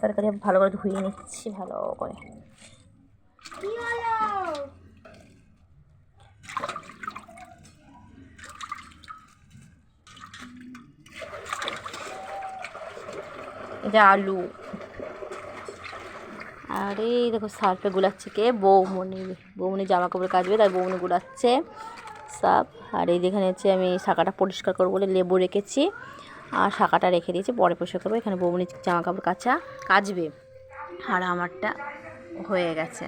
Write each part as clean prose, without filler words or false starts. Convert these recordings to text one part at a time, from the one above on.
তরকারি ভালো করে ধুয়ে নিচ্ছি ভালো করে। এটা আলু, আর এই দেখো সার্ফে গুলাচ্ছে কে, বৌমনি জামা কাপড় কাচবে তাই বৌমনি গুলাচ্ছে সার্ফ। আর এই যেখানে হচ্ছে আমি শাঁখাটা পরিষ্কার করবো বলে লেবু রেখেছি, আর শাঁখাটা রেখে দিয়েছি, পরে পরিষ্কার করবো। এখানে বৌমনি জামা কাপড় কাচবে, আর আমারটা হয়ে গেছে।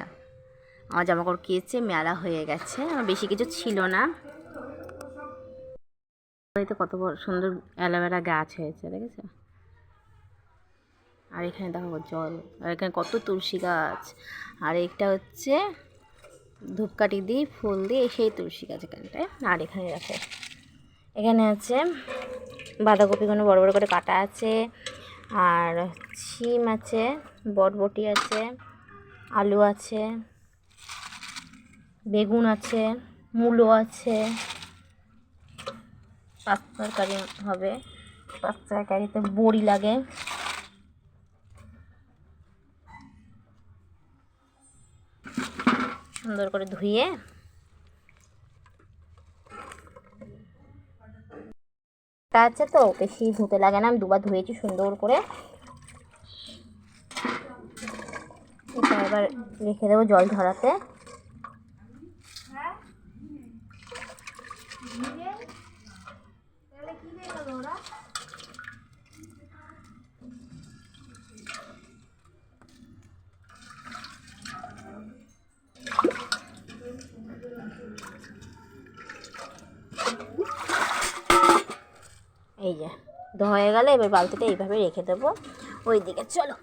আমার জামা কাপড় কেচে মেলা হয়ে গেছে, আমার বেশি কিছু ছিল না। বাড়িতে কত বড় সুন্দর অ্যালোভেরা গাছ হয়েছে দেখেছো। আর এখানে দেখো জল, আর এখানে কত তুলসী গাছ, আর এটা হচ্ছে ধূপকাঠি দিয়ে ফুল দিয়ে সেই তুলসী গাছ এখানটায়। আর এখানে দেখো এখানে আছে বাঁধাকপিগুলো বড় বড় করে কাটা আছে, আর শিম আছে, বরবটি আছে, আলু আছে, বেগুন আছে, মূলো আছে। পাঁচ তরকারি হবে, পাঁচ তরকারিতে বড়ি লাগে। সুন্দর করে ধুয়ে আছে, তো বেশি ধুতে লাগে না, আমি দুবার ধুয়েছি সুন্দর করে। এটা এবার রেখে দেবো জল ঝরাতে। এই যে হয়ে গেলে এবার বালতিটা এইভাবে রেখে দেবো ওই দিকে। চলো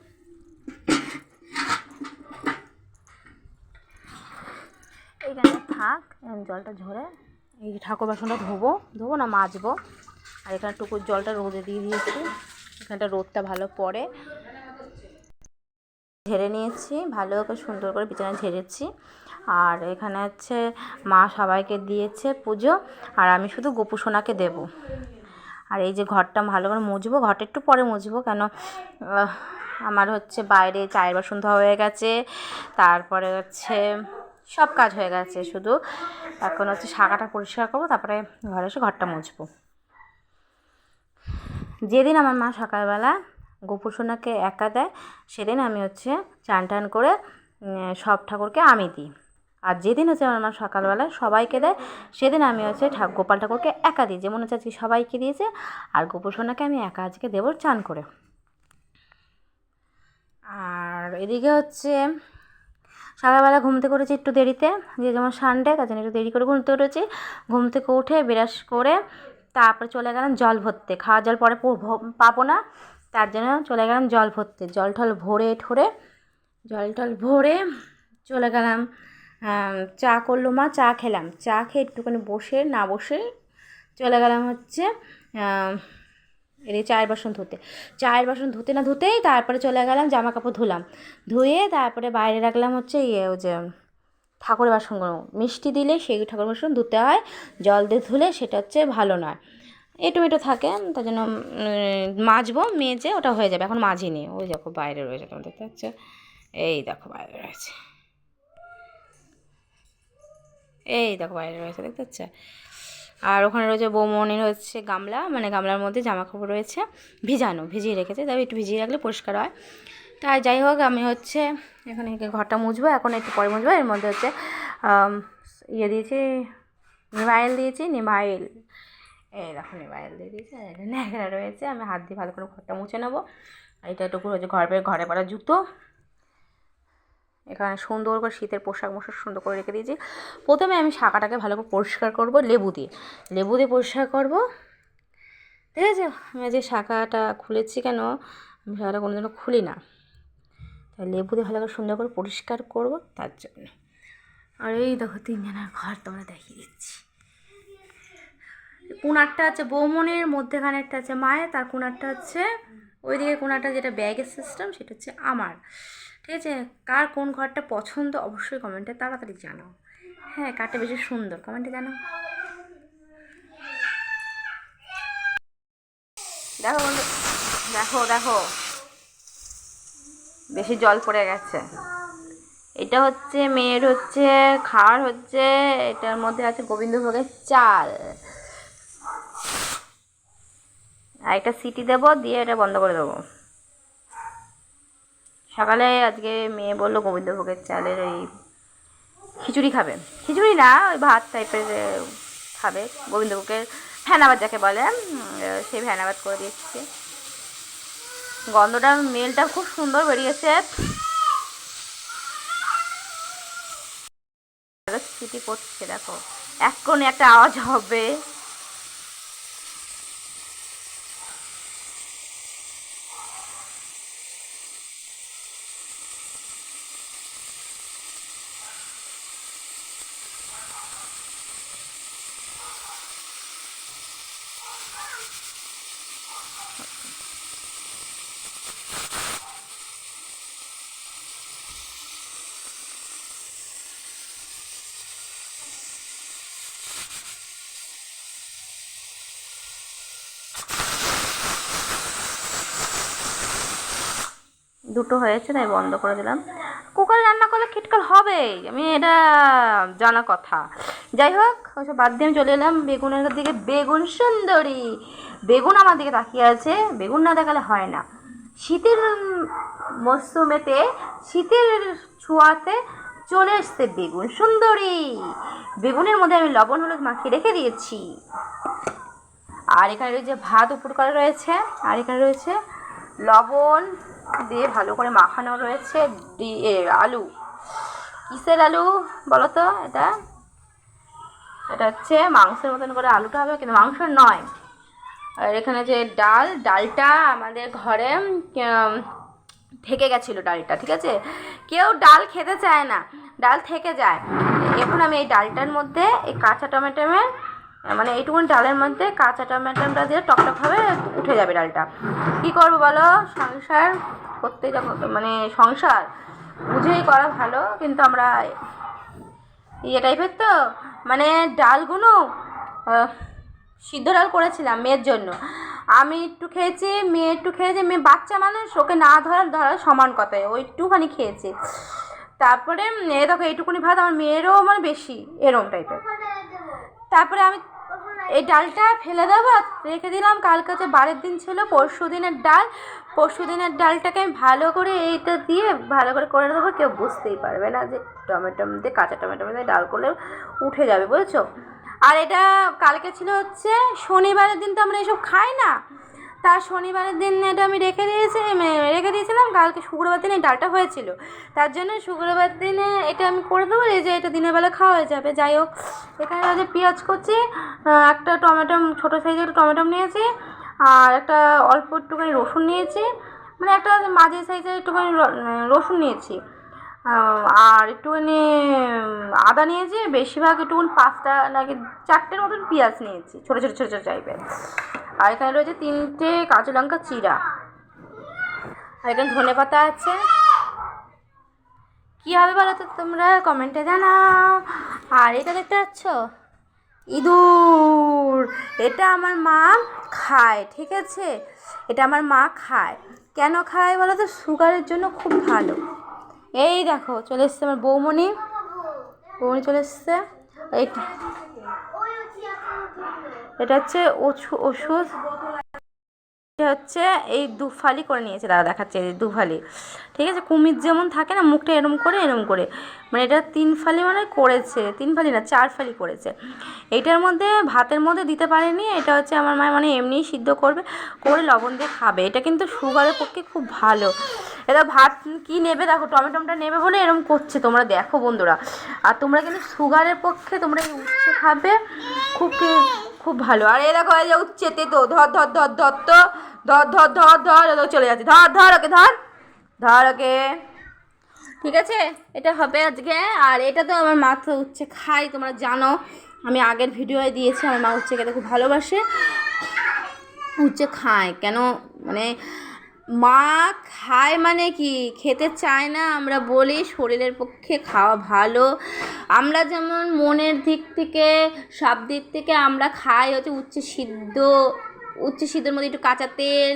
এইখানে থাক, জলটা ঝরে এই ঠাকুর বাসনটা ধোবো না মাজবো। আর এখানে টুকুর জলটা রোদে দিয়ে দিয়েছি, এখানটা রোদটা ভালো পড়ে। ঝেড়ে নিয়েছি ভালো করে, সুন্দর করে বিছানা ঝেড়েছি। আর এখানে হচ্ছে মা সবাইকে দিয়েছে পুজো, আর আমি শুধু গোপু সোনাকে দেবো। আর এই যে ঘরটা ভালো করে মুছবো, ঘরটা একটু পরে মুছবো, কেন আমার হচ্ছে বাইরে চায়ের বাসন ধোয়া হয়ে গেছে, তারপরে হচ্ছে সব কাজ হয়ে গেছে, শুধু এখন হচ্ছে শাঁখাটা পরিষ্কার করবো, তারপরে ঘরে এসে ঘরটা মুছবো। যেদিন আমার মা সকালবেলা গোপুর সোনাকে একা দেয়, সেদিন আমি হচ্ছে চান টান করে সব ঠাকুরকে আমি দিই। আর যেদিন হচ্ছে আমার মা সকালবেলা সবাইকে দেয়, সেদিন আমি হচ্ছে গোপাল ঠাকুরকে একা দিই, যেমন হচ্ছে আজকে সবাইকে দিয়েছে, আর গোপুর সোনাকে আমি একা আজকে দেবো চান করে। আর এদিকে হচ্ছে সকালবেলা ঘুম থেকে উঠেছি একটু দেরিতে, যে যেমন সানডে তার জন্য একটু দেরি করে ঘুম থেকে উঠেছি। ঘুম থেকে উঠে ব্রাশ করে তারপরে চলে গেলাম জল ভরতে, খাওয়া জল পরে পাবো না, তার জন্য চলে গেলাম জল ভরতে। জল টল ভরে চলে গেলাম। চা করলো মা, চা খেলাম, চা খেয়ে একটুখানি না বসে চলে গেলাম হচ্ছে চায়ের বাসন ধুতে না ধুতেই তারপরে চলে গেলাম জামা কাপড় ধুয়ে তারপরে বাইরে রাখলাম হচ্ছে যে ঠাকুরের বাসনগুলো। মিষ্টি দিলে সেই ঠাকুর বাসন ধুতে হয়, জল দিয়ে ধুলে সেটা হচ্ছে ভালো নয়, এঁটো থাকে, তার জন্য মাজবো, মেজে ওটা হয়ে যাবে। এখন মাজিনি, ওই দেখো বাইরে রয়েছে, তোমার দেখতে পাচ্ছ, এই দেখো বাইরে রয়েছে, দেখতে পাচ্ছ। আর ওখানে রয়েছে বৌমনির হচ্ছে গামলা, মানে গামলার মধ্যে জামা কাপড় রয়েছে ভিজিয়ে রেখেছে, তবে একটু ভিজিয়ে রাখলে পরিষ্কার হয়। তাই যাই হোক, আমি হচ্ছে এখানে ঘরটা মুছবো, এখন একটু পরে মুছবো। এর মধ্যে হচ্ছে দিয়েছি নিমাইল এই দেখো নিমাইল দিয়ে দিয়েছি, ন্যাকড়া রয়েছে, আমি হাত দিয়ে ভালো করে ঘরটা মুছে নেবো। আর এটা একটু হচ্ছে ঘরে পরা জুতো, এখানে সুন্দর করে শীতের পোশাক সুন্দর করে রেখে দিয়েছি। প্রথমে আমি শাঁখাটাকে ভালো করে পরিষ্কার করবো লেবু দিয়ে পরিষ্কার করবো, ঠিক আছে। আমি যে শাঁখাটা খুলেছি, কেন আমি শাঁখাটা কোনো জন্য খুলি না, তাই লেবু দিয়ে ভালো করে সুন্দর করে পরিষ্কার করবো তার জন্য। আর এই দেখো তিনজনের ঘর তোমরা দেখিয়ে দিচ্ছি। কোণারটা হচ্ছে বৌমনের, মধ্যেখানে একটা আছে মায়ের, তার কোণারটা হচ্ছে ওইদিকে কোণারটা যেটা ব্যাগের সিস্টেম, সেটা হচ্ছে আমার, ঠিক আছে। কার কোন ঘরটা পছন্দ অবশ্যই কমেন্টে তাড়াতাড়ি জানাও। হ্যাঁ, কারটা বেশি সুন্দর কমেন্টে জানাও। দেখো বন্ধু, দেখো বেশি জল পড়ে গেছে। এটা হচ্ছে মেয়ের হচ্ছে খাওয়ার হচ্ছে, এটার মধ্যে আছে গোবিন্দভোগের চাল। আর একটা সিটি দেবো, দিয়ে এটা বন্ধ করে দেবো। সকালে আজকে মেয়ে বললো গোবিন্দভোগের চালের ওই খিচুড়ি খাবে, খিচুড়ি না ওই ভাত টাইপের খাবে, গোবিন্দভোগের ভ্যানাভাত যাকে বলে, সেই ভ্যানাভাত করে দিচ্ছি। গন্ধটা মেলটা খুব সুন্দর বেরিয়েছে। সিটি পড়ছে দেখো, এক্ষুনি একটা আওয়াজ হবে। দুটো হয়েছে তাই বন্ধ করে দিলাম। কুকারে রান্না করলে খিটকাল হবেই, আমি এটা জানা কথা। যাই হোক ওসব বাদ দিয়ে আমি চলে এলাম বেগুনের দিকে। বেগুন সুন্দরী, বেগুন আমার দিকে তাকিয়ে আছে, বেগুন না দেখালে হয় না। শীতের মরশুমেতে, শীতের ছোঁয়াতে চলে এসছে বেগুন সুন্দরী। বেগুনের মধ্যে আমি লবণ হলুদ মাখিয়ে রেখে দিয়েছি। আর এখানে রয়েছে ভাত উপর করা রয়েছে, আর এখানে রয়েছে লবণ দিয়ে ভালো করে মাখানো রয়েছে আলু। কিসের আলু বলো তো? এটা হচ্ছে মাংসের মতন করে আলুটা হবে, কিন্তু মাংস নয়। আর এখানে যে ডালটা আমাদের ঘরে থেকে গেছিলো ডালটা, ঠিক আছে? কেউ ডাল খেতে চায় না, ডাল থেকে যায়। এখন আমি এই ডালটার মধ্যে এই কাঁচা টমেটোমের, মানে এইটুকুন ডালের মধ্যে কাঁচা টমেটোটা দিয়ে টকটকভাবে উঠে যাবে ডালটা। কী করবো বলো, সংসার করতে যখন, মানে সংসার বুঝেই করা ভালো, কিন্তু আমরা ইয়ে টাইপের তো, মানে ডালগুলো সিদ্ধ ডাল করেছিলাম মেয়ের জন্য। আমি একটু খেয়েছি, মেয়ে একটু খেয়েছে, মেয়ে বাচ্চা মানুষ, ওকে না ধরা সমান কথায়, ওই একটুখানি খেয়েছে। তারপরে দেখো এইটুকুনি ভাত, আমার মেয়েরও মানে বেশি এরম টাইপের। তারপরে আমি এই ডালটা ফেলে দেবো, রেখে দিলাম। কালকে হচ্ছে বারের দিন ছিল, পরশু দিনের ডালটাকে আমি ভালো করে এইটা দিয়ে ভালো করে দেবো। কেউ বুঝতেই পারবে না যে টমেটো দিয়ে, কাঁচা টমেটো দিয়ে ডাল করলে উঠে যাবে, বুঝেছো? আর এটা কালকে ছিল হচ্ছে শনিবারের দিন, তো আমরা এসব খাই না, তার শনিবারের দিন এটা আমি রেখে দিয়েছিলাম। কালকে শুক্রবার দিনে ডালটা হয়েছিল, তার জন্য শুক্রবার দিনে এটা আমি করে দেবো, এই যে এটা দিনের বেলা খাওয়া হয়ে যাবে। যাই হোক, এখানে আছে পেঁয়াজ কুচি, একটা টমেটো, ছোটো সাইজের টমেটো নিয়েছি, আর একটা অল্প একটুখানি রসুন নিয়েছি, মানে একটা মাঝারি সাইজের একটুখানি রসুন নিয়েছি, আর একটুখানি আদা নিয়েছি, বেশিরভাগ একটুখানি 5টা নাকি 4টের মতন পেঁয়াজ নিয়েছি, ছোটো ছোটো টাইপের। আর এখানে রয়েছে 3টে কাঁচা লঙ্কা চিরা, আর এখানে ধনে পাতা আছে। কী হবে বলো তো তোমরা কমেন্টে জানাও। আর এটা দেখতে পাচ্ছ ইঁদুর, এটা আমার মা খায়, ঠিক আছে? এটা আমার মা খায়। কেন খায় বলো তো? সুগারের জন্য খুব ভালো। এই দেখো চলে এসছে আমার বৌমণি চলে এসছে। এটা হচ্ছে ওষুধ, এটা হচ্ছে এই 2 ফালি করে নিয়েছে, দাদা দেখাচ্ছে 2 ফালি, ঠিক আছে? কুমির যেমন থাকে না মুখটা এরম করে, মানে এটা 3 ফালি মানে করেছে, 3 ফালি না 4 ফালি করেছে। এইটার মধ্যে ভাতের মধ্যে দিতে পারেনি, এটা হচ্ছে আমার মা মানে এমনিই সিদ্ধ করে লবণ দিয়ে খাবে। এটা কিন্তু সুগারের পক্ষে খুব ভালো। এটা ভাত কি নেবে দেখো, টমেটোটা নেবে বলে এরম করছে, তোমরা দেখো বন্ধুরা। আর তোমরা কিন্তু সুগারের পক্ষে তোমরা এই উচ্ছে খাবে, খুব ভালো। আর এই দেখো এই যে উচ্ছেতে তো ধর চলে যাচ্ছে, ধর ওকে, ঠিক আছে? এটা হবে আজকে। আর এটা তো আমার মা তো উচ্ছে খায়, তোমরা জানো, আমি আগের ভিডিওয়ে দিয়েছি আমার মা উচ্ছে খেতে খুব ভালোবাসে, উচ্ছে খায়। কেন মানে মা খায় মানে কি, খেতে চায় না আমরা বলি শরীরের পক্ষে খাওয়া ভালো। আমরা যেমন মনের দিক থেকে, সব দিক থেকে আমরা খাই হচ্ছে উচ্ছে সিদ্ধ, উচ্ছে সিদ্ধর মধ্যে একটু কাঁচা তেল,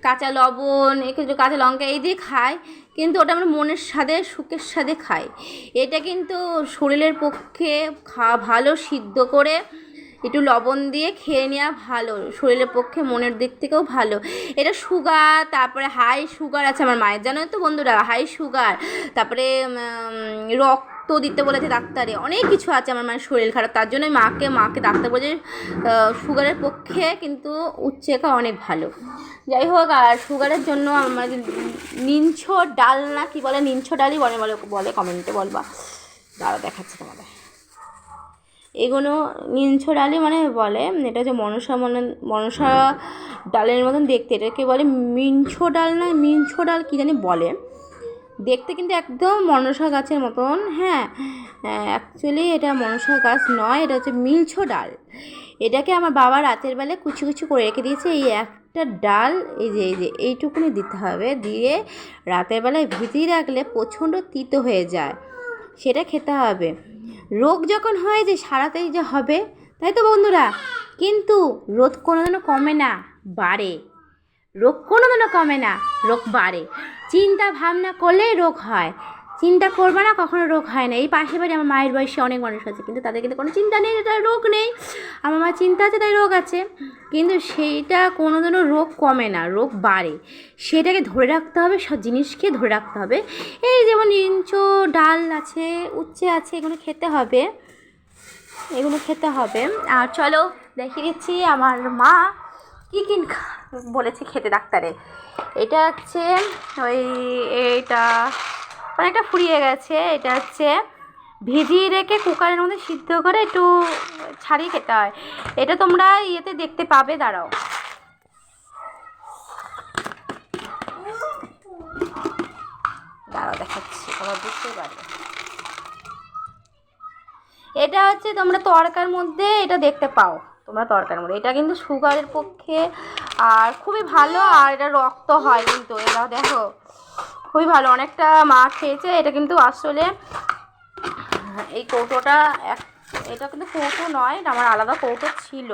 কাঁচা লবণ, একটু কাঁচা লঙ্কা এই দিয়ে খাই, কিন্তু ওটা আমরা মনের স্বাদে সুখের স্বাদে খাই। এটা কিন্তু শরীরের পক্ষে ভালো, সিদ্ধ করে একটু লবণ দিয়ে খেয়ে নেওয়া ভালো, শরীরের পক্ষে মনের দিক থেকেও ভালো। এটা সুগার, তারপরে হাই সুগার আছে আমার মায়ের, জানো তো বন্ধুরা, হাই সুগার, তারপরে রক্ত দিতে বলেছে ডাক্তারে, অনেক কিছু আছে আমার মায়ের শরীর খারাপ, তার জন্য মাকে ডাক্তার বলেছে সুগারের পক্ষে কিন্তু উচ্ছে খাওয়া অনেক ভালো। যাই হোক, আর সুগারের জন্য আমাদের নিঞ্ছো ডাল না কি বলে, নিঞ্ছো ডালই বলে কমেন্টে বলবা, দাঁড়া দেখাচ্ছি তোমাদের। এগুলো নিঞ্ছো ডালই মানে বলে, এটা হচ্ছে মনসা ডালের মতন দেখতে, এটাকে বলে মিঞ্ছো ডাল না মিঞ্ছো ডাল কী জানি বলে, দেখতে কিন্তু একদম মনসা গাছের মতন। হ্যাঁ, অ্যাকচুয়ালি এটা মনসা গাছ নয়, এটা হচ্ছে মিলছো ডাল। এটাকে আমার বাবা রাতের বেলায় কুচি কুচি করে রেখে দিয়েছে, এই একটা ডাল এই যে এইটুকুনি দিতে হবে, দিয়ে রাতের বেলায় ভিজিয়ে রাখলে প্রচণ্ড তিতো হয়ে যায়, সেটা খেতে হবে। রোগ যখন হয় যে সারাতেই যে হবে, তাই তো বন্ধুরা, কিন্তু রোগ কোনোদিনও কমে না, বাড়ে। রোগ কোনোদিনও কমে না, রোগ বাড়ে। চিন্তা ভাবনা করলেই রোগ হয়, চিন্তা করবে না কখনো রোগ হয় না। এই পাশে বাড়ি আমার মায়ের বয়সে অনেক মানুষ আছে, কিন্তু তাদের কিন্তু কোনো চিন্তা নেই, তার রোগ নেই। আমার মায়ের চিন্তা আছে তাই রোগ আছে, কিন্তু সেইটা কোনোদিনও রোগ কমে না, রোগ বাড়ে। সেটাকে ধরে রাখতে হবে, সব জিনিসকে ধরে রাখতে হবে। এই যেমন নিঞ্চো ডাল আছে, উচ্ছে আছে, এগুলো খেতে হবে, এগুলো খেতে হবে। আর চলো দেখিয়ে দিচ্ছি আমার মা কী বলেছে খেতে ডাক্তারে। এটা হচ্ছে এইটা অনেকটা ফুরিয়ে গেছে, এটা হচ্ছে ভিজিয়ে রেখে কুকারের মধ্যে সিদ্ধ করে একটু ছাড়িয়ে খেতে হয়। এটা তোমরা ইয়েতে দেখতে পাবে, দাঁড়াও দেখাচ্ছি, তোমরা বুঝতেই পারবে। এটা হচ্ছে তোমরা তরকার মধ্যে এটা দেখতে পাও, তোমরা তরকার মধ্যে, এটা কিন্তু সুগারের পক্ষে আর খুবই ভালো, আর এটা রক্ত হয় কিন্তু, এটা দেখো খুবই ভালো, অনেকটা মা খেয়েছে। এটা কিন্তু আসলে এই কৌটোটা এটা কিন্তু কৌটো নয়, এটা আমার আলাদা কৌটো ছিল,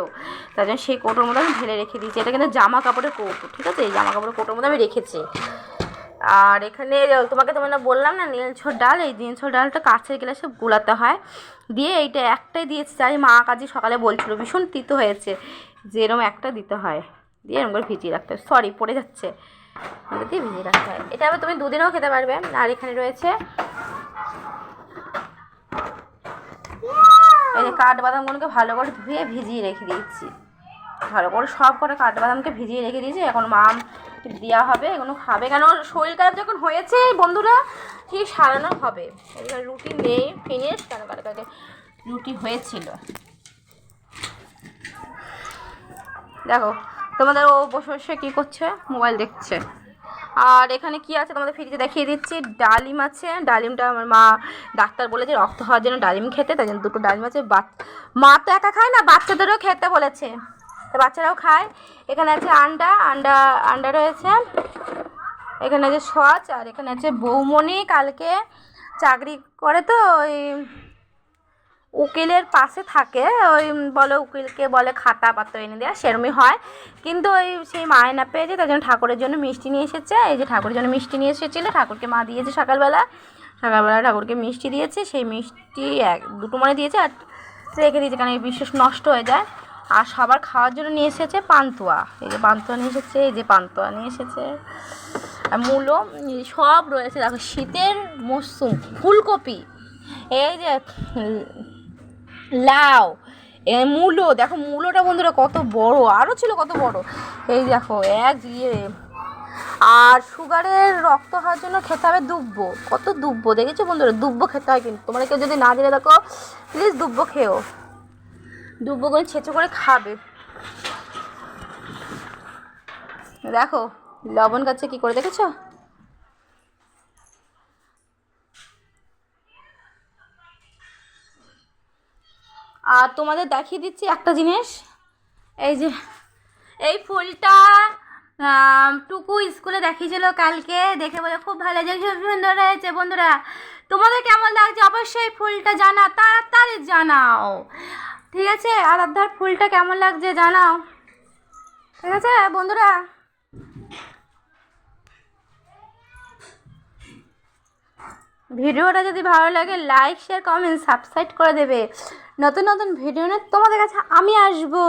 তার জন্য সেই কৌটোর মধ্যে আমি ঢেলে রেখে দিয়েছি। এটা কিন্তু জামা কাপড়ের কৌটো, ঠিক আছে, এই জামা কাপড়ের কৌটোর মধ্যে আমি রেখেছি। আর এখানে তোমাকে বললাম না নিলছোর ডাল, এই নিলছোর ডালটা কাঁচের গ্লাসে গুলাতে হয়, দিয়ে এইটা একটাই দিয়েছে, তাই মা কাজে সকালে বলছিল ভীষণ তিতো হয়েছে, যে এরকম একটা দিতে হয়, দিয়ে এরকম করে ভিজিয়ে রাখতে হয়, সরি পড়ে যাচ্ছে, দিয়ে ভিজিয়ে রাখতে হয়। এটা আবার তুমি দুদিনেও খেতে পারবে। আর এখানে রয়েছে এই যে কাঠবাদামগুলোকে ভালো করে ধুয়ে ভিজিয়ে রেখে দিয়েছি, ভালো করে সব করে কাঠবাদামকে ভিজিয়ে রেখে দিয়েছি, এখন মাম দেওয়া হবে, এগুলো খাবে, কেন শরীর খারাপ যখন হয়েছে বন্ধুরা ঠিক সারানো হবে। এখানে রুটি নেই, ফিনিশ, কেন কালকে রুটি হয়েছিল। দেখো তোমাদের ও বসে বসে কী করছে, মোবাইল দেখছে। আর এখানে কি আছে তোমাদের ফ্রিজে দেখিয়ে দিচ্ছি, ডালিম আছে, ডালিমটা আমার মা ডাক্তার বলেছে রক্ত হওয়ার জন্য ডালিম খেতে, তাই জন্য দুটো ডালিম আছে। মা তো একা খায় না, বাচ্চাদেরও খেতে বলেছে, তো বাচ্চারাও খায়। এখানে আছে আন্ডা রয়েছে, এখানে আছে সস, আর এখানে আছে বৌমণি কালকে চাকরি করে, তো ওই উকিলের পাশে থাকে, ওই বলে উকিলকে বলে খাতা পাত্র এনে দেওয়া, সেরমই হয়, কিন্তু ওই সেই মায় না পেয়েছে, তার জন্য ঠাকুরের জন্য মিষ্টি নিয়ে এসেছে। এই যে ঠাকুরের জন্য মিষ্টি নিয়ে এসেছিলো, ঠাকুরকে মা দিয়েছে সকালবেলা ঠাকুরকে মিষ্টি দিয়েছে, সেই মিষ্টি দুটো মনে দিয়েছে, আর রেখে দিয়েছে, কারণ এই বিশেষ নষ্ট হয়ে যায়। আর সবার খাওয়ার জন্য নিয়ে এসেছে পান্তুয়া, এই যে পান্তুয়া নিয়ে এসেছে, এই যে পান্তুয়া নিয়ে এসেছে, আর মূলো সব রয়েছে। দেখো শীতের মরশুম, ফুলকপি, এই যে লাউ, মূলো, দেখো মূলোটা বন্ধুরা কত বড়, আরও ছিল কত বড়, এই দেখো আর সুগারের রক্ত হওয়ার জন্য খেতে হবে দুব্বো, কত দুব্বো দেখেছো বন্ধুরা, দুব্বো খেতে হয়, কিন্তু তোমরা কেউ যদি না জেনে দেখো প্লিজ দুব্বো খেও, দুব্বোগুলো ছেঁচো করে খাবে। দেখো লবণ গাছে কি করে, দেখেছো? আর তোমাদের দেখিয়ে দিচ্ছি একটা জিনিস, এই যে এই ফুলটা টুকু স্কুলে দেখিয়েছিল কালকে, দেখে বলে খুব ভালো লাগছে, সুন্দর হয়েছে। বন্ধুরা তোমাদের কেমন লাগছে অবশ্যই ফুলটা তাড়াতাড়ি জানাও, ঠিক আছে? আরাধ্যার ফুলটা কেমন লাগছে জানাও। ঠিক আছে বন্ধুরা, ভিডিওটা যদি ভালো লাগে লাইক শেয়ার কমেন্ট সাবস্ক্রাইব করে দেবে। নতুন নতুন ভিডিও নিয়ে তোমাদের কাছে আমি আসবো।